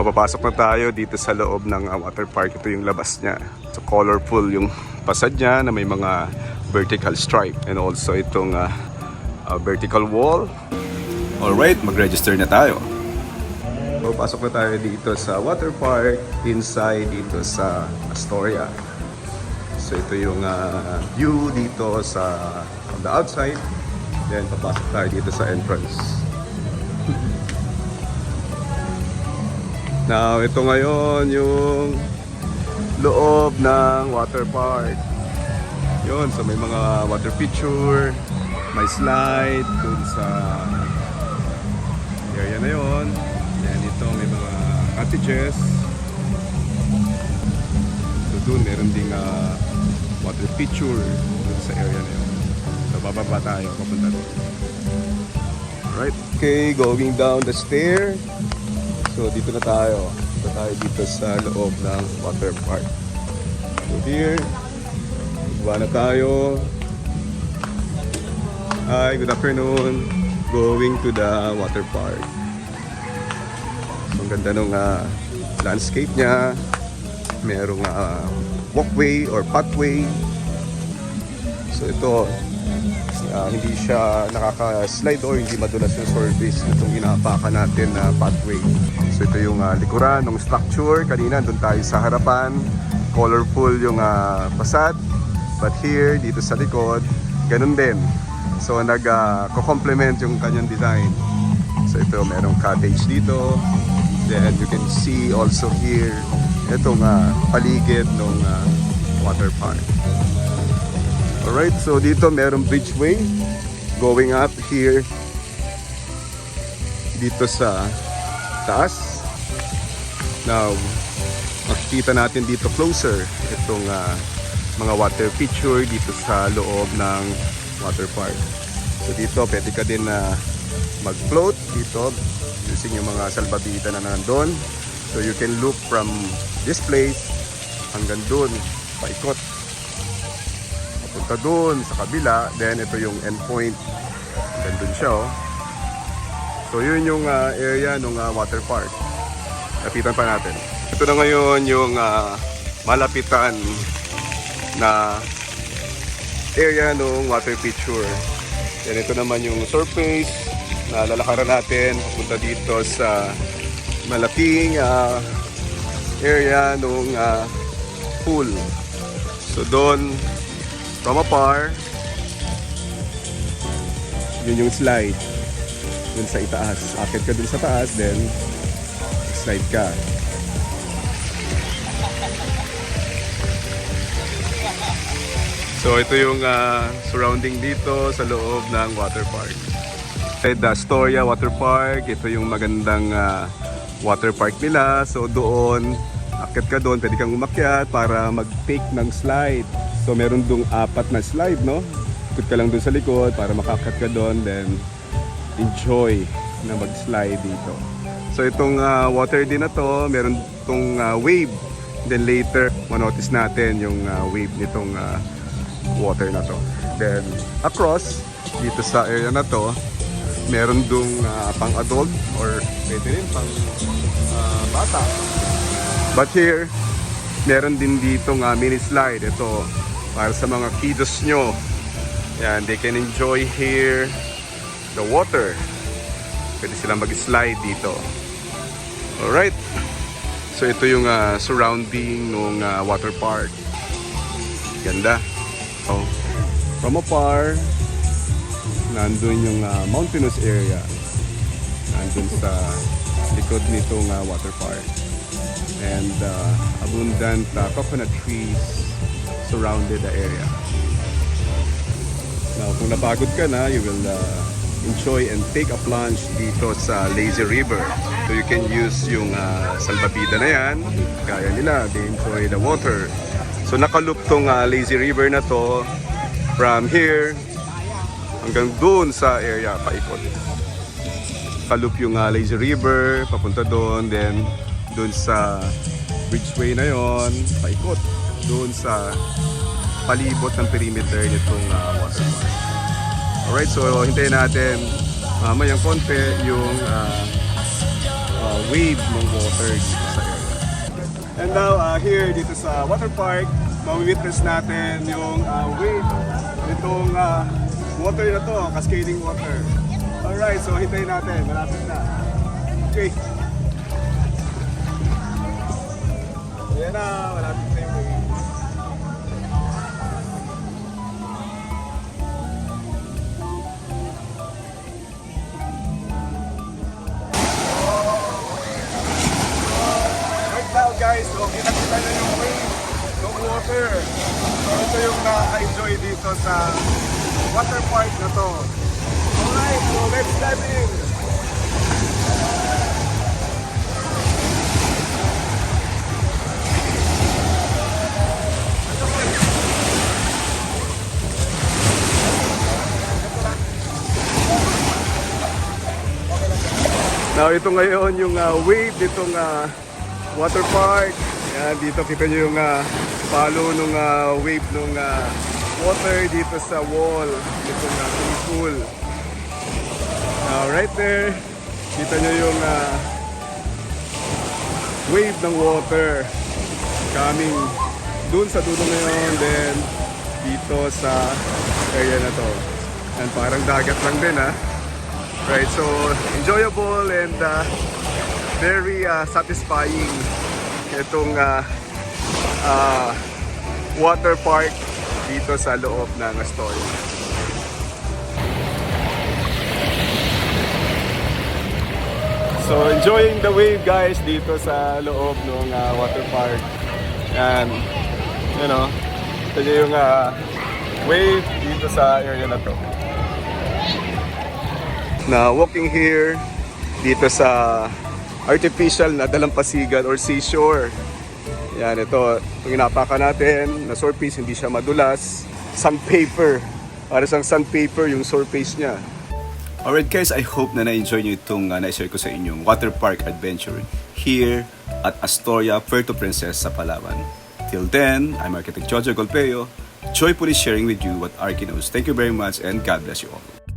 Papapasok na tayo dito sa loob ng water park. Ito yung labas niya. So colorful yung pasad niya na may mga vertical stripe and also itong vertical wall. Alright, mag-register na tayo. So pasok na tayo dito sa water park, inside dito sa Astoria. So ito yung view dito sa on the outside. Then papasok tayo dito sa entrance. Now, ito ngayon yung loob ng water park. Yun, so may mga water feature, may slide dun sa area na yun. Then ito may mga cottages. So dun meron ding water feature dun sa area na yun. So bababa tayo, papunta dun. Right, okay, going down the stair. So dito na tayo. Dito tayo dito sa loob ng water park. So here, iba na tayo. Hi, good afternoon. Going to the water park. So ang ganda nung landscape niya. Merong walkway or pathway. So ito, hindi siya nakaka-slide o hindi madulas yung surface itong inaapakan natin na pathway. So ito yung likuran ng structure. Kanina doon tayo sa harapan, colorful yung facade, but here dito sa likod ganun din. So nag-complement yung kanyang design. So ito merong cottage dito, then you can see also here itong paligid ng water park. Alright, so dito merong bridgeway going up here dito sa taas. Now, makikita natin dito closer itong mga water feature dito sa loob ng water park. So dito pwede ka din mag-float dito using yung mga salbabida na nandun. So you can look from this place hanggang dun, paikot. Punta doon sa kabila, then ito yung endpoint. Then doon siya, oh. So yun yung area ng water park. Lapitan pa natin. Ito na ngayon yung malapitan na area ng water feature. Then ito naman yung surface na lalakaran natin papunta dito sa malaking area ng pool. So doon from afar, yun yung slide dun sa itaas. Akit ka dun sa taas, then slide ka. So ito yung surrounding dito sa loob ng water park. The Astoria Water Park, ito yung magandang water park nila. So doon, akit ka doon, pwede kang umakyat para mag-take ng slide. So meron dong 4 na slide, no? Ikot ka lang doon sa likod para makakat ka doon, then enjoy na mag-slide dito. So itong water din na to, meron itong wave. Then later, manotice natin yung wave nitong water na to. Then across, dito sa area na to, meron dong pang adult or pwede rin pang bata. But here, meron din dito mini slide. Ito, para sa mga kiddos nyo. Yan, they can enjoy here the water. Pwede silang mag-slide dito. Alright. So ito yung surrounding ng water park. Ganda. So, from afar, nandun yung mountainous area. Nandun sa likod nitong water park. And abundant coconut trees surrounded the area. Now, kung napagod ka na, you will enjoy and take a plunge dito sa Lazy River. So you can use yung salbabida na yan. Kaya nila, they enjoy the water. So nakaloop tong Lazy River na to from here hanggang doon sa area, paikot. Kalup yung Lazy River, papunta doon, then doon sa bridgeway na yon, paikot doon sa palibot ng perimeter nitong water park. Alright, so hintayin natin mamayang konti yung wave ng water dito sa area. And now, here dito sa water park, ma-witness natin yung wave nitong water na to, cascading water. Alright, so hintayin natin, malapit na. Okay. Ayan na, malapit na yung wave. Right now guys, so kita-kita na yung wave ng water. So ito yung nakaka-enjoy dito sa water park na to. Alright, so let's dive in! Now ito ngayon yung wave ditong water park. Yan, dito kita nyo yung palo ng wave ng water dito sa wall nitong swimming pool. Now right there, kita nyo yung wave ng water coming dun sa dulo ngayon, then dito sa area na to. And parang dagat lang din Right, so enjoyable and very satisfying itong water park dito sa loob ng Astoria. So enjoying the wave guys dito sa loob ng water park. And you know, ito yung wave dito sa area na to. Na walking here dito sa artificial na dalampasigan or seashore. Yan, ito inapakan natin na surface, hindi siya madulas. Sandpaper, para sang sandpaper yung surface niya. Alright guys, I hope na na-enjoy nyo itong na-share ko sa inyong water park adventure here at Astoria, Puerto Princesa, Palawan. Till then, I'm Architect Jojo Golpeo, joyfully sharing with you what Arki knows. Thank you very much and God bless you all.